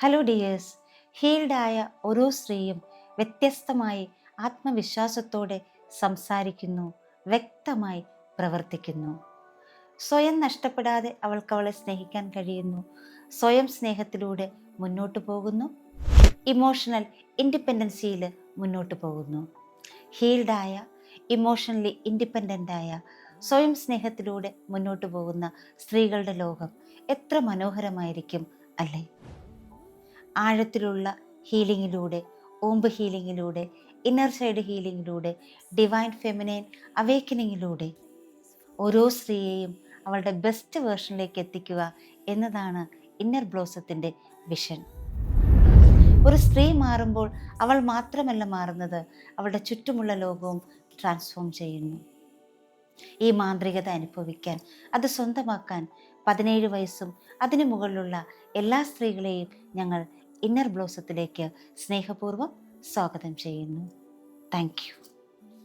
Hello dears, ഹീൽഡായ ഓരോ സ്ത്രീയും വ്യത്യസ്തമായി ആത്മവിശ്വാസത്തോടെ സംസാരിക്കുന്നു, വ്യക്തമായി പ്രവർത്തിക്കുന്നു. സ്വയം നഷ്ടപ്പെടാതെ അവളെ സ്നേഹിക്കാൻ കഴിയുന്നു. സ്വയം സ്നേഹത്തിലൂടെ മുന്നോട്ട് പോകുന്നു. ഇമോഷണൽ ഇൻഡിപെൻഡൻസിയിൽ മുന്നോട്ട് പോകുന്നു. ഹീൽഡായ, ഇമോഷണലി ഇൻഡിപെൻഡൻ്റായ, സ്വയം സ്നേഹത്തിലൂടെ മുന്നോട്ട് പോകുന്ന സ്ത്രീകളുടെ ലോകം എത്ര മനോഹരമായിരിക്കും അല്ലേ? ആഴത്തിലുള്ള ഹീലിങ്ങിലൂടെ, ഓമ്പ് ഹീലിങ്ങിലൂടെ, ഇന്നർ സൈഡ് ഹീലിങ്ങിലൂടെ, ഡിവൈൻ ഫെമിനൈൻ അവേക്കനിങ്ങിലൂടെ ഓരോ സ്ത്രീയെയും അവളുടെ ബെസ്റ്റ് വേർഷനിലേക്ക് എത്തിക്കുക എന്നതാണ് ഇന്നർ ബ്ലോസത്തിൻ്റെ വിഷൻ. ഒരു സ്ത്രീ മാറുമ്പോൾ അവൾ മാത്രമല്ല മാറുന്നത്, അവളുടെ ചുറ്റുമുള്ള ലോകവും ട്രാൻസ്ഫോം ചെയ്യുന്നു. ഈ മാന്ത്രികത അനുഭവിക്കാൻ, അത് സ്വന്തമാക്കാൻ 17 വയസ്സും അതിനു മുകളിലുള്ള എല്ലാ സ്ത്രീകളെയും ഞങ്ങൾ ഇന്നർ ബ്ലോസത്തിലേക്ക് സ്നേഹപൂർവ്വം സ്വാഗതം ചെയ്യുന്നു. Thank you.